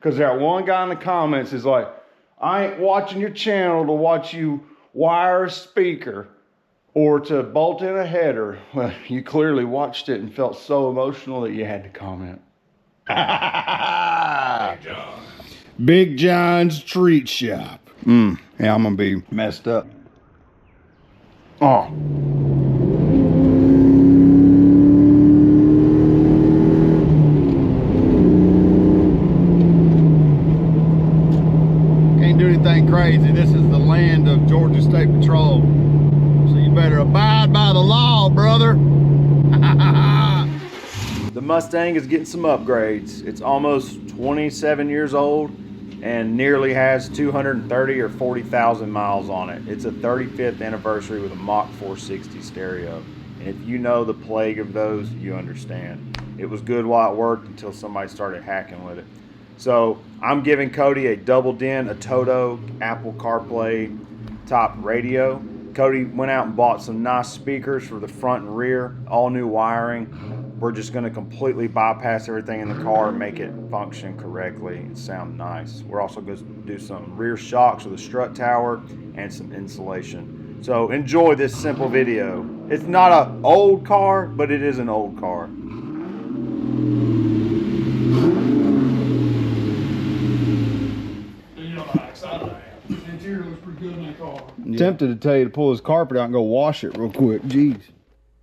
Because that one guy in the comments is like, I ain't watching your channel to watch you wire a speaker or to bolt in a header. Well, you clearly watched it and felt so emotional that you had to comment. Big John's Treat Shop. Yeah, I'm gonna be messed up. Oh. Can't do anything crazy. This is the land of Georgia State Patrol. So you better abide by the law, brother. The Mustang is getting some upgrades. It's almost 27 years old and nearly has 230 or 40,000 miles on it. It's a 35th anniversary with a Mach 460 stereo. And if you know the plague of those, you understand. It was good while it worked until somebody started hacking with it. So I'm giving Cody a double din Atoto Apple CarPlay top radio. Cody went out and bought some nice speakers for the front and rear, all new wiring. We're just going to completely bypass everything in the car and make it function correctly and sound nice. We're also going to do some rear shocks with a strut tower and some insulation. So enjoy this simple video. It's not an old car, but it is an old car. I'm tempted to tell you to pull his carpet out and go wash it real quick. Jeez.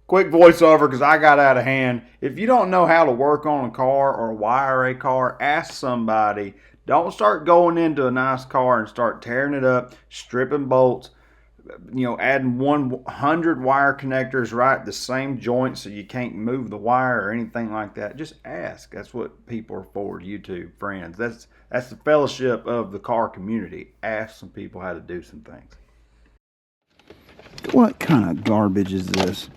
Quick voiceover because I got out of hand. If you don't know how to work on a car or wire a car, ask somebody. Don't start going into a nice car and start tearing it up, stripping bolts, adding 100 wire connectors right at the same joint so you can't move the wire or anything like that. Just ask. That's what people are for, YouTube friends. That's the fellowship of the car community. Ask some people how to do some things. What kind of garbage is this?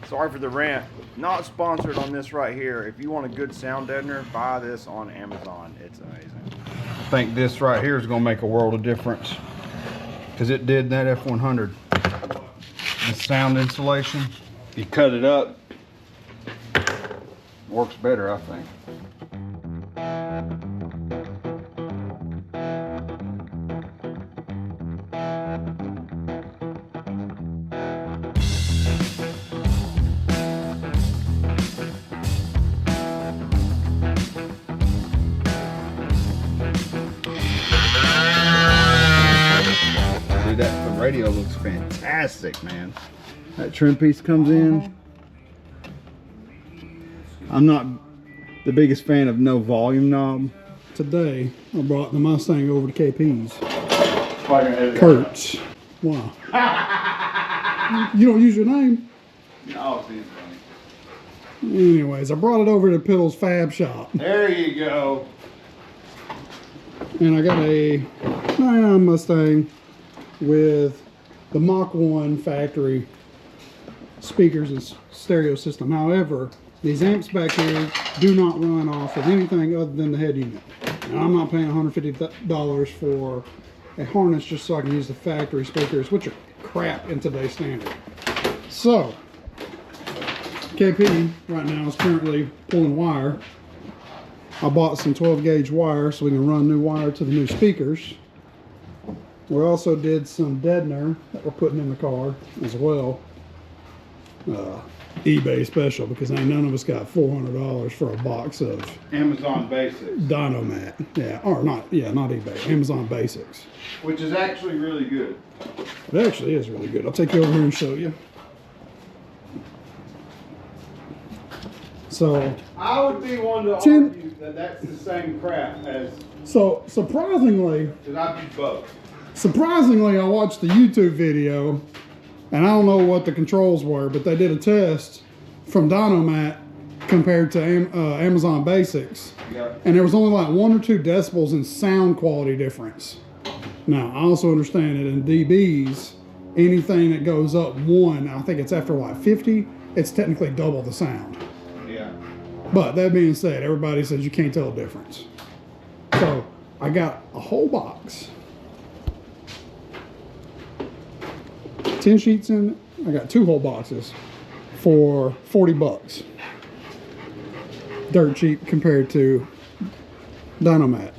Sorry for the rant. Not sponsored on this right here. If you want a good sound deadener, buy this on Amazon. It's amazing. I think this right here is going to make a world of difference. Because it did that F100. The sound insulation. You cut it up. Works better, I think. The radio looks fantastic, man. That trim piece comes in. I'm not the biggest fan of no volume knob. Today, I brought the Mustang over to KP's. Kurt's. Wow. You don't use your name? No, it's funny. Anyways, I brought it over to Piddle's Fab Shop. There you go. And I got a 99 Mustang with the Mach 1 factory speakers and stereo system. However, these amps back here do not run off of anything other than the head unit. Now, I'm not paying $150 for a harness just so I can use the factory speakers, which are crap in today's standard. So, KP right now is currently pulling wire. I bought some 12 gauge wire so we can run new wire to the new speakers. We also did some deadener that we're putting in the car as well. eBay special because ain't none of us got $400 for a box of Amazon Basics. Dynomat. Yeah, or not eBay. Amazon Basics. Which is actually really good. It actually is really good. I'll take you over here and show you. So I would be one to argue that that's the same crap as. So surprisingly, because I do both. Surprisingly, I watched the YouTube video, and I don't know what the controls were, but they did a test from Dynomat compared to Amazon Basics, and there was only like 1 or 2 decibels in sound quality difference. Now, I also understand that in dBs, anything that goes up 1, I think it's after like 50, it's technically double the sound. Yeah. But that being said, everybody says you can't tell the difference. So I got a whole box. 10 sheets in it. I got 2 whole boxes for $40. Dirt cheap compared to Dynomat.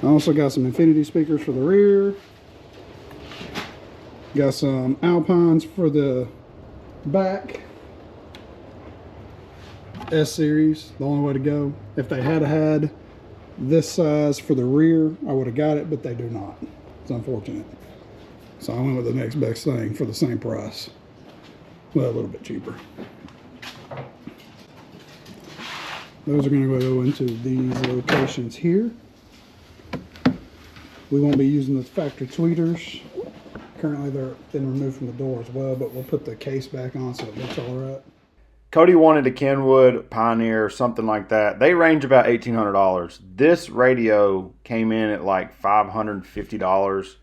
I also got some Infinity speakers for the rear. Got some Alpines for the back. S series, the only way to go. If they had had this size for the rear, I would have got it, but they do not. It's unfortunate. So I went with the next best thing for the same price. Well, a little bit cheaper. Those are going to go into these locations here. We won't be using the factory tweeters. Currently they're been removed from the door as well, but we'll put the case back on so it looks all right. Cody wanted a Kenwood, Pioneer, something like that. They range about $1,800. This radio came in at like $550,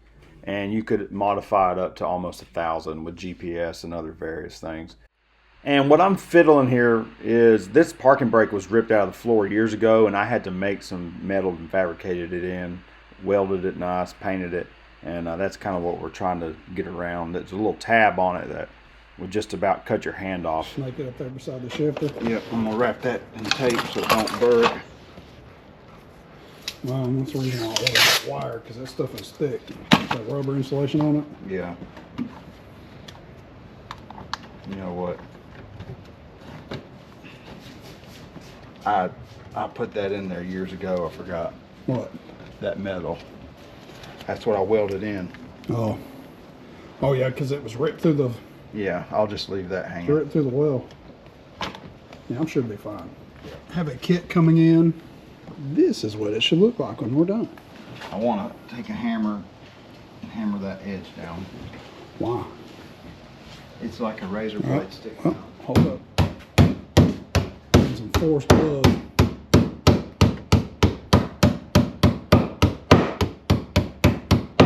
and you could modify it up to almost $1,000 with GPS and other various things. And what I'm fiddling here is this parking brake was ripped out of the floor years ago, and I had to make some metal and fabricated it in, welded it nice, painted it, and that's kind of what we're trying to get around. There's a little tab on it that would just about cut your hand off. Snake it up there beside the shifter. Yep, I'm gonna wrap that in tape so it don't burr. Well, that's the reason I ordered that wire, because that stuff is thick. That rubber insulation on it. Yeah. You know what? I put that in there years ago. I forgot. What? That metal. That's what I welded in. Oh. Oh yeah, because it was ripped through the. Yeah, I'll just leave that hanging. Ripped through the well. Yeah, I'm sure it'll be fine. Have a kit coming in. This is what it should look like when we're done. I want to take a hammer and hammer that edge down. Why? It's like a razor blade sticking out. Hold up. And some forced love.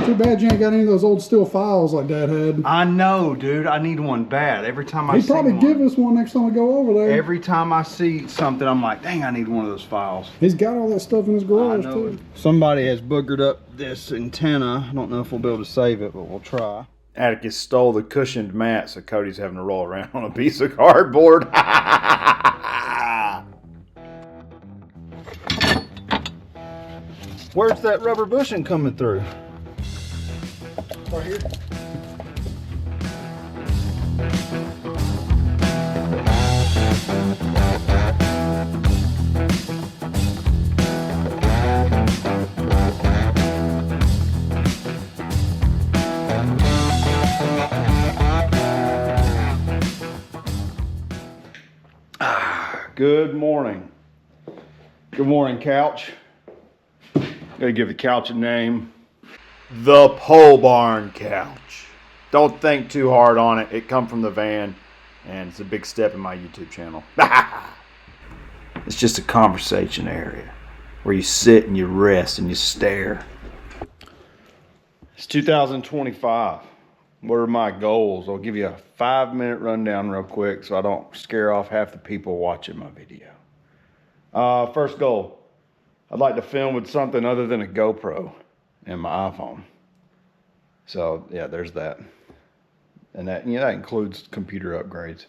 Too bad you ain't got any of those old steel files like Dad had. I know, dude. I need one bad. Every time I see He'd probably one, give us one next time we go over there. every time I see something, I'm like, dang, I need one of those files. He's got all that stuff in his garage I know too. it. Somebody has boogered up this antenna. I don't know if we'll be able to save it, but we'll try. Atticus stole the cushioned mat, so Cody's having to roll around on a piece of cardboard. Where's that rubber bushing coming through? Right here. Good morning. Good morning, couch. Gotta give the couch a name. The Pole Barn Couch. Don't think too hard on it. It come from the van, and it's a big step in my YouTube channel. It's just a conversation area where you sit and you rest and you stare. It's 2025. What are my goals? I'll give you a 5-minute rundown real quick so I don't scare off half the people watching my video. First goal. I'd like to film with something other than a GoPro and my iPhone. So yeah, there's that. And that, you know, that includes computer upgrades.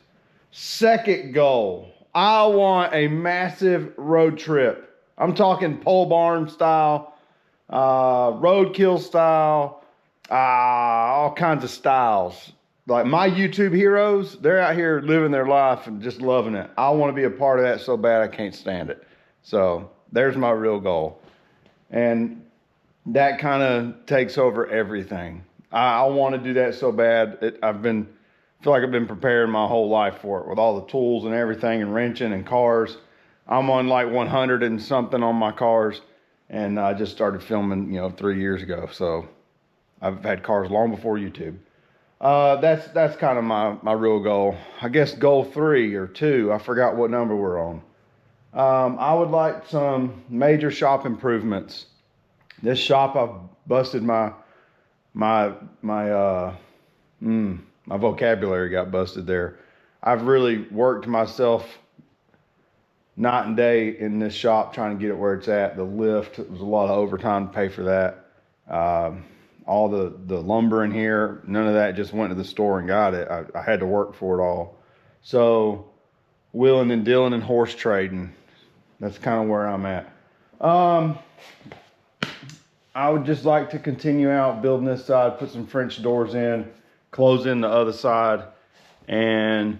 Second goal, I want a massive road trip. I'm talking pole barn style, roadkill style, all kinds of styles. Like my YouTube heroes, they're out here living their life and just loving it. I want to be a part of that so bad I can't stand it. So there's my real goal. And that kind of takes over everything. I want to do that so bad. I feel like I've been preparing my whole life for it with all the tools and everything and wrenching and cars. I'm on like 100 and something on my cars, and I just started filming, 3 years ago. So I've had cars long before YouTube. That's kind of my real goal. I guess goal 3 or 2. I forgot what number we're on. I would like some major shop improvements. This shop, I've busted my vocabulary got busted there. I've really worked myself night and day in this shop trying to get it where it's at. The lift, it was a lot of overtime to pay for that. All the lumber in here, none of that, just went to the store and got it. I had to work for it all. So wheeling and dealing and horse trading, that's kind of where I'm at. I would just like to continue out building this side, put some French doors in, close in the other side, and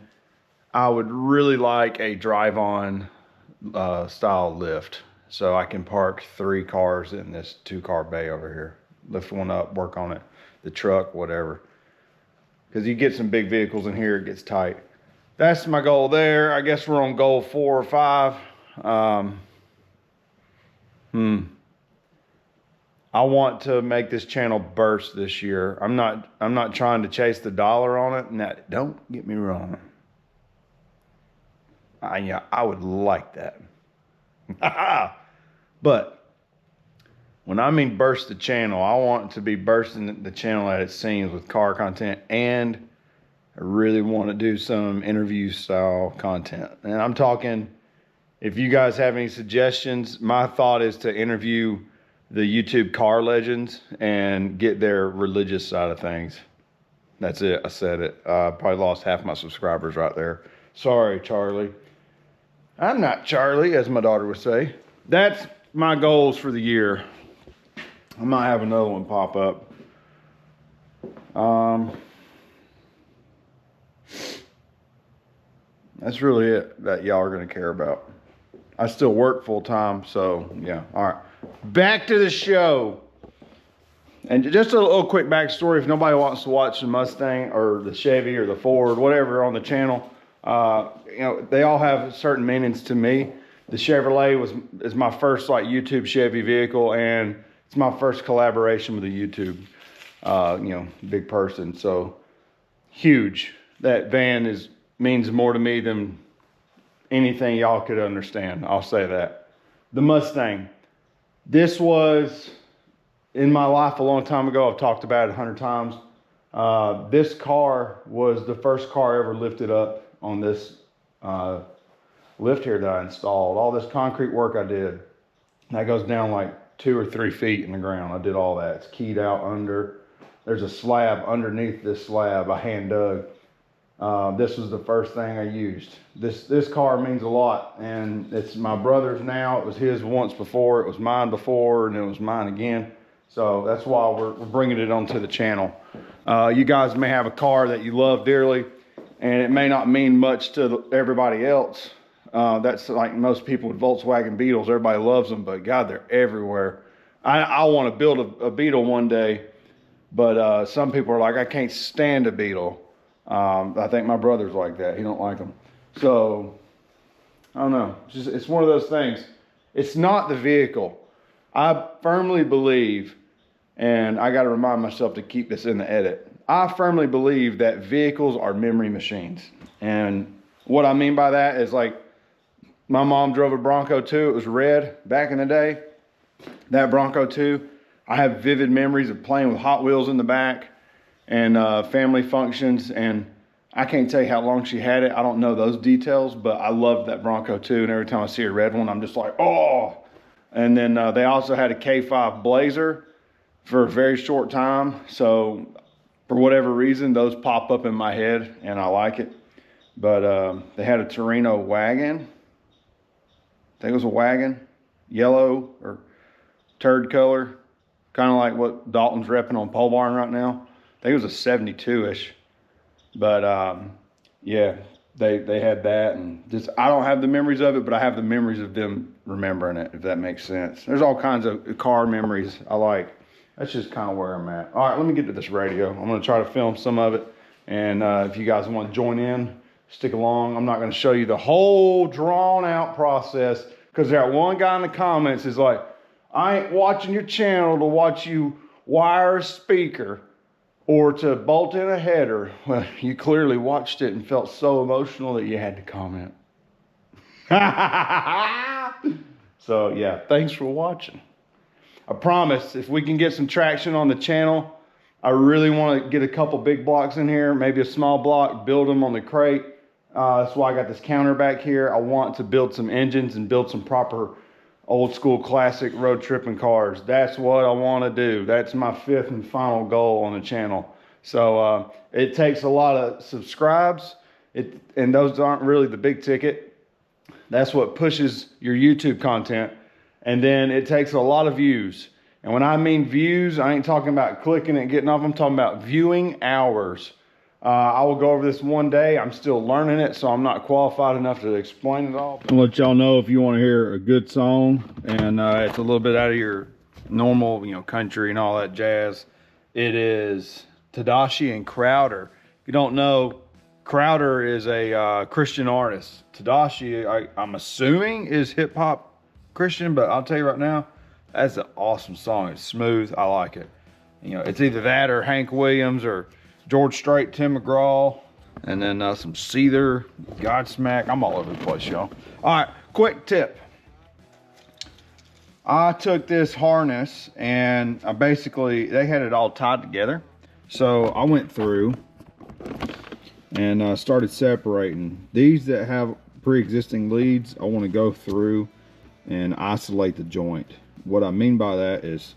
I would really like a drive-on style lift, so I can park 3 cars in this 2-car bay over here. Lift one up, work on it, the truck, whatever. Because you get some big vehicles in here, it gets tight. That's my goal there. I guess we're on goal 4 or 5. I want to make this channel burst this year. I'm not trying to chase the dollar on it. Now, don't get me wrong. I would like that. But when I mean burst the channel, I want to be bursting the channel at its seams with car content, and I really want to do some interview style content. And I'm talking, if you guys have any suggestions, my thought is to interview the YouTube car legends and get their religious side of things. That's it. I said it. Probably lost half my subscribers right there. Sorry, Charlie. I'm not Charlie, as my daughter would say. That's my goals for the year. I might have another one pop up. That's really it that y'all are going to care about. I still work full time, so yeah. All right. Back to the show. And just a little quick backstory. If nobody wants to watch the Mustang or the Chevy or the Ford, whatever on the channel, you know, they all have certain meanings to me. The Chevrolet is my first like YouTube Chevy vehicle, and it's my first collaboration with a YouTube, you know, big person. So huge. That van means more to me than anything y'all could understand. I'll say that. The Mustang. This was in my life a long time ago. I've talked about it 100 times. This car was the first car ever lifted up on this lift here that I installed. All this concrete work I did. That goes down like 2 or 3 feet in the ground. I did all that. It's keyed out under. There's a slab underneath this slab I hand dug. This was the first thing I used. This car means a lot, and it's my brother's now. It was his once before. It was mine before, and it was mine again. So that's why we're bringing it onto the channel. You guys may have a car that you love dearly, and it may not mean much to everybody else. That's like most people with Volkswagen Beetles. Everybody loves them, but God, they're everywhere. I want to build a Beetle one day, but some people are like, I can't stand a Beetle. I think my brother's like that. He don't like them. So, I don't know. It's one of those things. It's not the vehicle. I firmly believe, and I got to remind myself to keep this in the edit. I firmly believe that vehicles are memory machines. And what I mean by that is, like, my mom drove a Bronco too. It was red back in the day. That Bronco too. I have vivid memories of playing with Hot Wheels in the back and family functions, and I can't tell you how long she had it. I don't know those details, but I loved that Bronco too, and every time I see a red one, I'm just like, oh. And then they also had a K5 Blazer for a very short time, so for whatever reason, those pop up in my head, and I like it. But they had a Torino wagon. I think it was a wagon, yellow or turd color, kind of like what Dalton's repping on Pole Barn right now. I think it was a 72-ish, but yeah, they had that, and just I don't have the memories of it, but I have the memories of them remembering it, if that makes sense. There's all kinds of car memories I like. That's just kind of where I'm at. All right, let me get to this radio. I'm going to try to film some of it, and if you guys want to join in, stick along. I'm not going to show you the whole drawn out process, because that one guy in the comments is like, I ain't watching your channel to watch you wire a speaker or to bolt in a header. Well, you clearly watched it and felt so emotional that you had to comment. So yeah, thanks for watching. I promise, if we can get some traction on the channel, I really want to get a couple big blocks in here, maybe a small block, build them on the crate. That's why I got this counter back here. I want to build some engines and build some proper old school classic road tripping cars. That's what I want to do. That's my 5th and final goal on the channel. So it takes a lot of subscribes, and those aren't really the big ticket. That's what pushes your YouTube content. And then it takes a lot of views. And when I mean views, I ain't talking about clicking and getting off. I'm talking about viewing hours. I will go over this one day. I'm still learning it, so I'm not qualified enough to explain it all. I'll let y'all know if you want to hear a good song and it's a little bit out of your normal, you know, country and all that jazz. It is Tedashii and Crowder. If you don't know, Crowder is a Christian artist. Tedashii, I'm assuming, is hip hop Christian, but I'll tell you right now, that's an awesome song. It's smooth. I like it. You know, it's either that or Hank Williams or George Strait, Tim McGraw, and then some Seether, Godsmack. I'm all over the place, y'all. All right, quick tip. I took this harness and I basically, they had it all tied together. So I went through and started separating. These that have pre-existing leads, I want to go through and isolate the joint. What I mean by that is,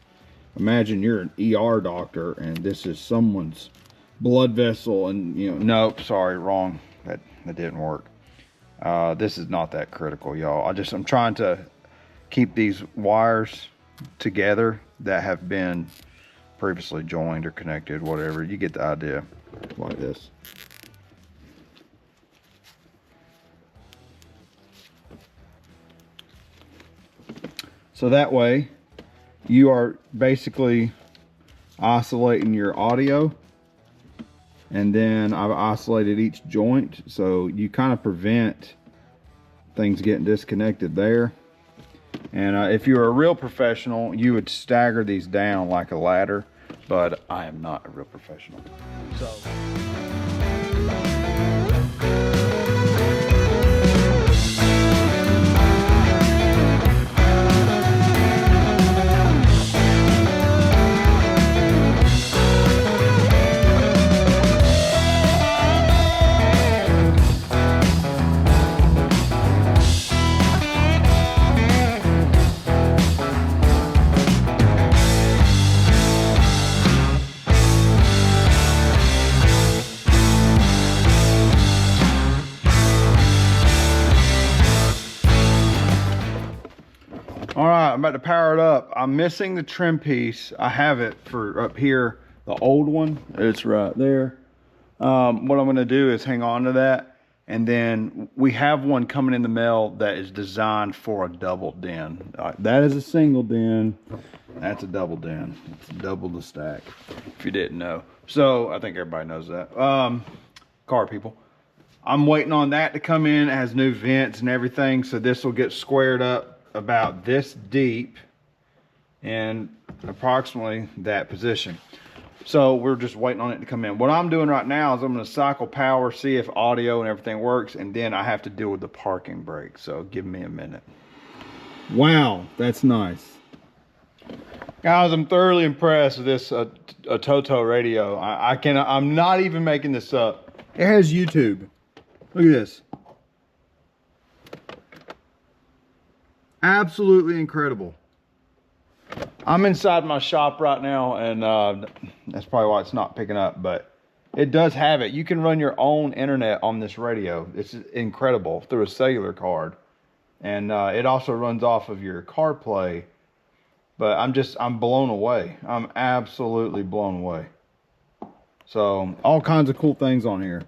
imagine you're an ER doctor and this is someone's blood vessel and, you know, nope, sorry, wrong. That didn't work. This is not that critical, y'all. I'm trying to keep these wires together that have been previously joined or connected, whatever. You get the idea. Like this. So that way you are basically isolating your audio, and then I've isolated each joint, so you kind of prevent things getting disconnected there. And if you're a real professional, you would stagger these down like a ladder, but I am not a real professional. So I'm about to power it up. I'm missing the trim piece. I have it for up here, the old one. It's right there. What I'm going to do is hang on to that. And then we have one coming in the mail that is designed for a double den. That is a single den. That's a double den. It's double the stack, if you didn't know. So I think everybody knows that. Car people. I'm waiting on that to come in. It has new vents and everything. So this will get squared up about this deep in approximately that position. So we're just waiting on it to come in. What I'm doing right now is I'm going to cycle power, see if audio and everything works, and then I have to deal with the parking brake. So give me a minute. Wow, that's nice. Guys, I'm thoroughly impressed with this Atoto radio. I'm not even making this up. It has YouTube. Look at this. Absolutely incredible. I'm inside my shop right now, and that's probably why it's not picking up, but it does have it. You can run your own internet on this radio. It's incredible through a cellular card. And it also runs off of your CarPlay. But I'm blown away. I'm absolutely blown away. So all kinds of cool things on here.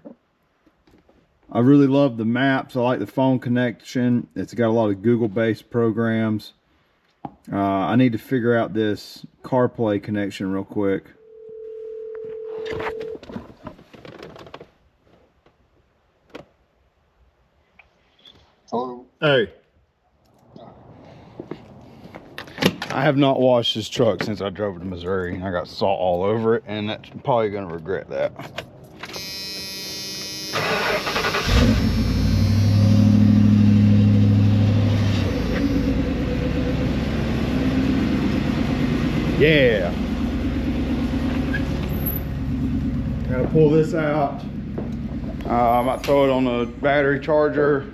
I really love the maps. I like the phone connection. It's got a lot of Google-based programs. I need to figure out this CarPlay connection real quick. Hello. Hey. I have not washed this truck since I drove it to Missouri. I got salt all over it, and that's probably going to regret that. Yeah. Gotta pull this out. I might throw it on the battery charger.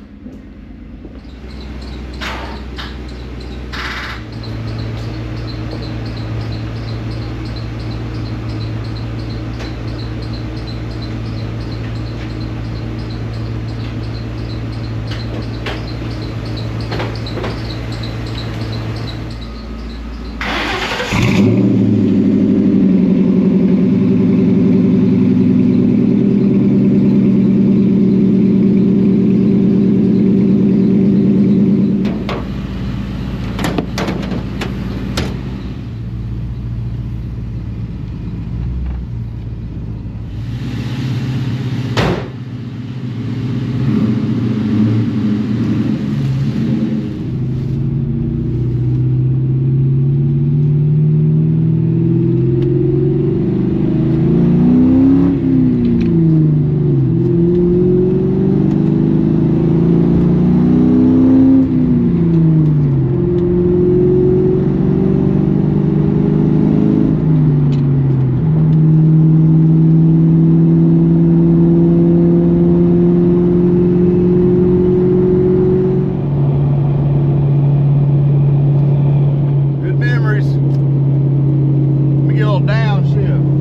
downshift.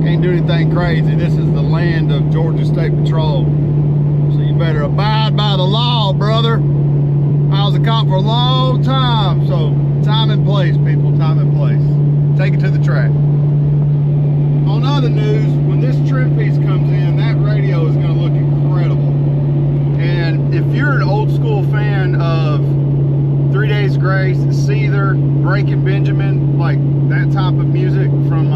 Can't do anything crazy. This is the land of Georgia State Patrol. So you better abide by the law, brother. I was a cop for a long time. So time and place, people, time and place. Take it to the track. On other news, when this trim piece comes in, that radio is going to look incredible. And if you're an old school fan of 3 Days Grace, Seether, Breaking Benjamin, like that type of music from,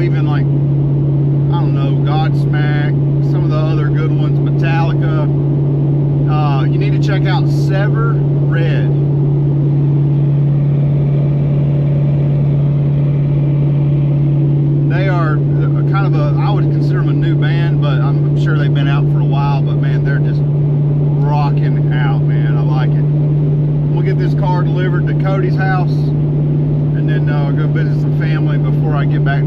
even like, I don't know, Godsmack, some of the other good ones, Metallica, you need to check out Sever Red. They are kind of I would consider them a new band, but I'm sure they've been out for a while, but man, they're just rocking out, man. I like it. I'm gonna get this car delivered to Cody's house, and then I'll go visit some family before I get back